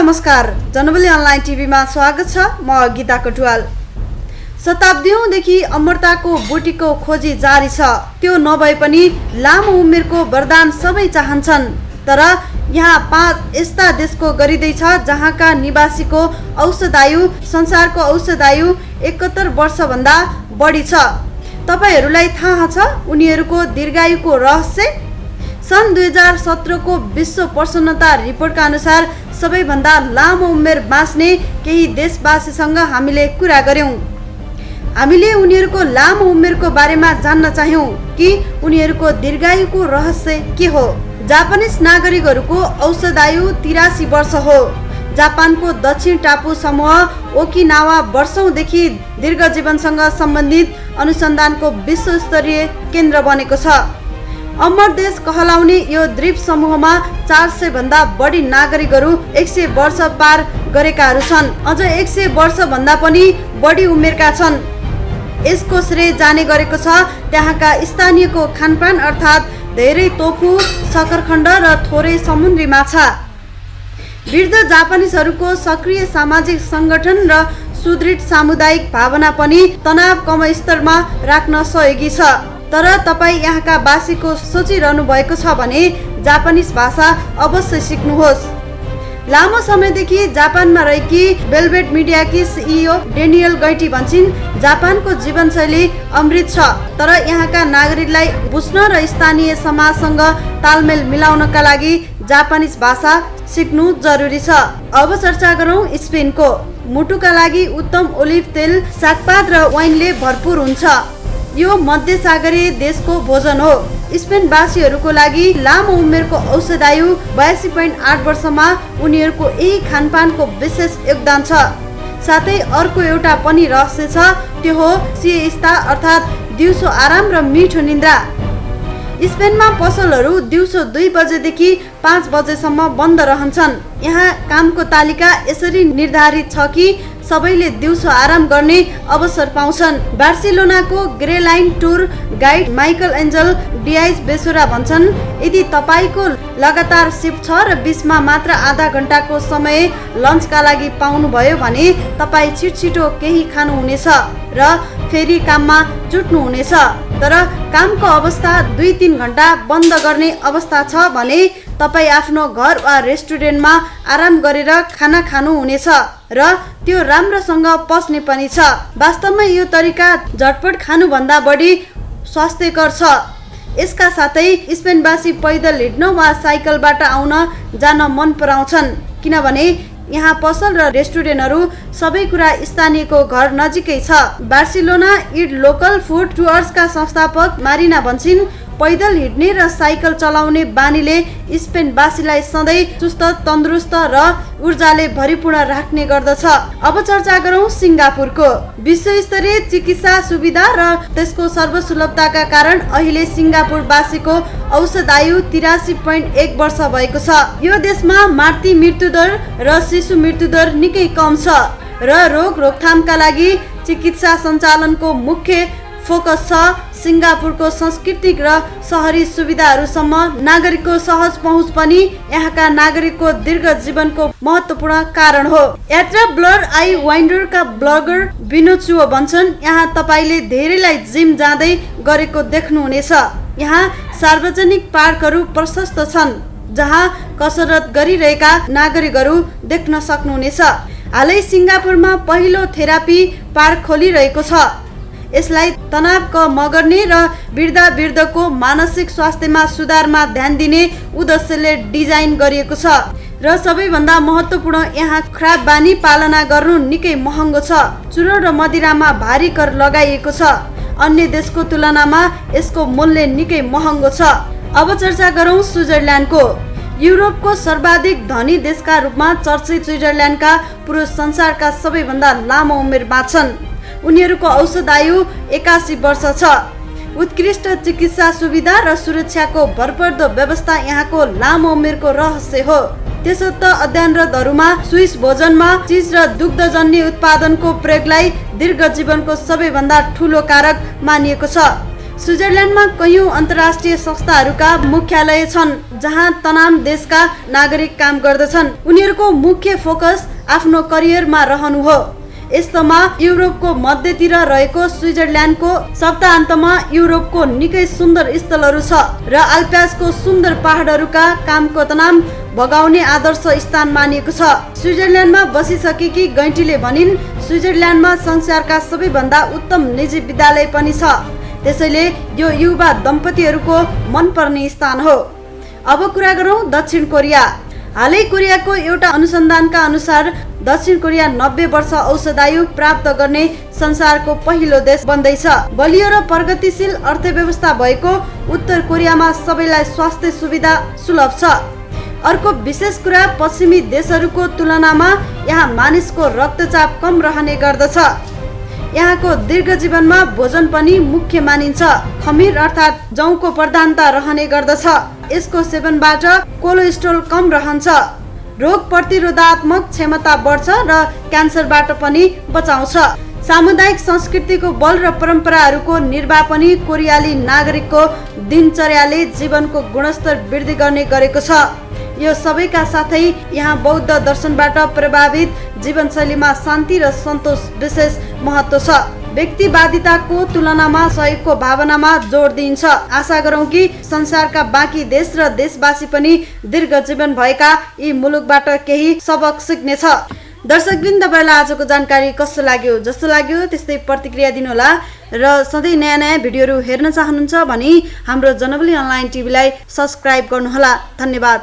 नमस्कार, जनबली अनलाइन टिभीमा स्वागत छ। म गीता कटुवाल। शताब्दीौंदेखि अमरताको बुटीको खोजी जारी छ। त्यो नभए पनि लामो उमेरको वरदान सबै चाहन्छन्। तर यहाँ 5 यस्ता देशको गरिँदैछ जहाँका निवासीको औसत आयु संसारको औसत आयु 71 वर्षभन्दा बढी छ। तपाईहरूलाई थाहा छ उनीहरूको दीर्घायुको रहस्य? सन् 2017 को विश्व प्रसन्नता रिपोर्टका अनुसार सबैभन्दा लामो उमेर बाँच्ने केही देशवासीसँग हामीले कुरा गर्यौं। हामीले उनीहरूको लामो उमेरको बारेमा जान्न चाह्यौं कि उनीहरूको दीर्घायुको रहस्य के हो। जापानिज नागरिकहरूको औसत आयु 83 वर्ष हो। जापानको दक्षिण टापु समूह ओकिनावा वर्षौंदेखि दीर्घ जीवनसँग सम्बन्धित अनुसन्धानको विश्वस्तरीय केन्द्र बनेको छ। अमर देश कहलाउने यो द्वीप समूहमा 400 भन्दा बढी नागरिकहरू 100 वर्ष पार गरेकाहरू छन्। अझ 100 वर्ष भन्दा पनि बढी उमेरका छन्। यसको श्रेय जाने गरेको छ त्यहाँका स्थानीयको खानपान, अर्थात् धेरै तोफु, सकरखण्ड र थोरै समुद्री माछा। वृद्ध जापानिजहरूको सक्रिय सामाजिक सङ्गठन र सुदृढ सामुदायिक भावना पनि तनाव कम स्तरमा राख्न सहयोगी छ। तर तपाईँ यहाँका बासीको सोचिरहनु भएको छ भने जापानिज भाषा अवश्य सिक्नुहोस्। लामो समयदेखि जापानमा रहेकी वेलभेट मिडियाकी सिइओ डेनियल गैटी भन्छन्, जापानको जीवनशैली अमृत छ, तर यहाँका नागरिकलाई बुझ्न र स्थानीय समाजसँग तालमेल मिलाउनका लागि जापानिज भाषा सिक्नु जरुरी छ। अब चर्चा गरौँ स्पेनको। मुटुका लागि उत्तम ओलिभ तेल, सागपात र वाइनले भरपूर हुन्छ। यो मध्य सागरीय देशको भोजन हो। स्पेनवासीहरूको लागि लामो उमेरको औसत आयु 82.8 वर्षमा उनीहरूको यही खानपानको विशेष योगदान छ। साथै अर्को एउटा पनि रहस्य छ, त्यो हो सिएस्ता, अर्थात् दिउँसो आराम र मिठो निन्द्रा। स्पेनमा पसलहरू दिउँसो 2 बजेदेखि 5 बजेसम्म बन्द रहन्छन्। यहाँ कामको तालिका यसरी निर्धारित छ कि सबैले दिउँसो आराम गर्ने अवसर पाउँछन्। बार्सिलोनाको Gray Line tour guide Michael Angel Diaz Besora भन्छन्, यदि तपाईको लगातार सिफ्ट छ र बीचमा मात्र आधा घण्टाको समय लन्चका लागि पाउनुभयो भने तपाईँ छिटो केही खानुहुनेछ र फेरि काममा जुट्नुहुनेछ। तर कामको अवस्था 2-3 घण्टा बन्द गर्ने अवस्था छ भने तपाईँ आफ्नो घर वा रेस्टुरेन्टमा आराम गरेर खाना खानुहुनेछ र त्यो राम्रोसँग पच्ने पनि छ। वास्तवमा यो तरिका झटपट खानुभन्दा बढी स्वास्थ्यकर छ। यसका साथै स्पेनवासी पैदल हिँड्न वा साइकलबाट आउन जान मन पराउँछन्, किनभने यहाँ पसल र रेस्टुरेन्टहरू सबै कुरा स्थानीयको घर नजिकै छ। बार्सिलोना इट लोकल फुड टुअर्सका संस्थापक मारिना भन्छन्, पैदल हिँड्ने र साइकल चलाउने बानीले स्पेनवासीलाई सधैँ सुस्त, तन्दुरुस्त र ऊर्जाले भरिपूर्ण राख्ने गर्दछ। अब चर्चा गरौँ सिङ्गापुरको। विश्वस्तरीय चिकित्सा सुविधा र त्यसको सर्वसुलभताका कारण अहिले सिङ्गापुरवासीको औसत आयु 83.1 वर्ष भएको छ। यो देशमा मातृ मृत्युदर र शिशु मृत्युदर निकै कम छ र रोकथामका लागि चिकित्सा सञ्चालनको मुख्य फोकस छ। सिङ्गापुरको सांस्कृतिक र सहरी सुविधाहरूसम्म नागरिकको सहज पहुँच पनि यहाँका नागरिकको दीर्घ जीवनको महत्त्वपूर्ण कारण हो। यात्रा ब्लर आई वाइन्डरका ब्लगर विनोद चुओ भन्छन्, यहाँ तपाईँले धेरैलाई जिम जाँदै गरेको देख्नुहुनेछ। यहाँ सार्वजनिक पार्कहरू प्रशस्त छन् जहाँ कसरत गरिरहेका नागरिकहरू देख्न सक्नुहुनेछ। हालै सिङ्गापुरमा पहिलो थेरापी पार्क खोलिरहेको छ। यसलाई तनाव कम गर्ने र वृद्धको मानसिक स्वास्थ्यमा सुधारमा ध्यान दिने उद्देश्यले डिजाइन गरिएको छ। र सबैभन्दा महत्त्वपूर्ण, यहाँ खराब बानी पालना गर्नु निकै महँगो छ। चुरोट र मदिरामा भारी कर लगाइएको छ। अन्य देशको तुलनामा यसको मूल्य निकै महँगो छ। अब चर्चा गरौँ स्विजरल्यान्डको। युरोपको सर्वाधिक धनी देशका रूपमा चर्चित स्विजरल्यान्डका पुरुष संसारका सबैभन्दा लामो उमेर बाँच्छन्। उनीहरूको औसत आयु 81 वर्ष छ। उत्कृष्ट चिकित्सा सुविधा र सुरक्षाको भरपर्दो व्यवस्था यहाँको लामो उमेरको रहस्य हो। त्यसो त अध्ययनरतहरूमा स्विस भोजनमा चीज र दुग्धजन्य उत्पादनको प्रयोगलाई दीर्घ जीवनको सबैभन्दा ठूलो कारक मानिएको छ। स्विजरल्यान्डमा कैयौं अन्तर्राष्ट्रिय संस्थाहरूका मुख्यालय छन् जहाँ तमाम देशका नागरिक काम गर्दछन्। उनीहरूको मुख्य फोकस आफ्नो करियरमा रहनु हो। यस्तोमा युरोपको मध्यतिर रहेको स्विजरल्यान्डको सप्ताहन्तमा युरोपको निकै सुन्दर स्थलहरू छ र आल्प्सको सुन्दर पहाडहरूका कामको तनाव भगाउने आदर्श स्थान मानिएको छ। स्विजरल्यान्डमा बसिसकेकी गैँटीले भनिन्, स्विजरल्यान्डमा संसारका सबैभन्दा उत्तम निजी विद्यालय पनि छ, त्यसैले यो युवा दम्पतिहरूको मनपर्ने स्थान हो। अब कुरा गरौँ दक्षिण कोरिया। हालै कोरियाको एउटा अनुसन्धानका अनुसार दक्षिण कोरिया 90 वर्ष औषधायु प्राप्त गर्ने संसारको पहिलो देश बन्दैछ। बलियो र प्रगतिशील अर्थव्यवस्था भएको उत्तर कोरियामा सबैलाई स्वास्थ्य सुविधा सुलभ छ। अर्को विशेष कुरा, पश्चिमी देशहरूको तुलनामा यहाँ मानिसको रक्तचाप कम रहने गर्दछ। यहाँको दीर्घ जीवनमा भोजन पनि मुख्य मानिन्छ। खमीर अर्थात् जौको प्रधानता रहने गर्दछ। यसको सेवनबाट कोलेस्ट्रोल कम रहन्छ, रोग प्रतिरोधात्मक क्षमता बढ्छ र क्यान्सरबाट पनि बचाउँछ। सामुदायिक संस्कृतिको बल र परम्पराहरूको निर्वाह पनि कोरियाली नागरिकको दिनचर्याले जीवनको गुणस्तर वृद्धि गर्ने गरेको छ। यो सबैका साथै यहाँ बौद्ध दर्शनबाट प्रभावित जीवनशैलीमा शान्ति र सन्तोष विशेष महत्त्व छ। व्यक्तिवादिताको तुलनामा सहयोगको भावनामा जोड दिइन्छ। आशा गरौँ कि संसारका बाँकी देश र देशवासी पनि दीर्घ जीवन भएका यी मुलुकबाट केही सबक सिक्नेछ। दर्शकवृन्द, तपाईँलाई आजको जानकारी कस्तो लाग्यो? जस्तो लाग्यो त्यस्तै प्रतिक्रिया दिनुहोला र सधैँ नयाँ नयाँ भिडियोहरू हेर्न चाहनुहुन्छ भने हाम्रो जनबली अनलाइन टिभीलाई सब्स्क्राइब गर्नुहोला। धन्यवाद।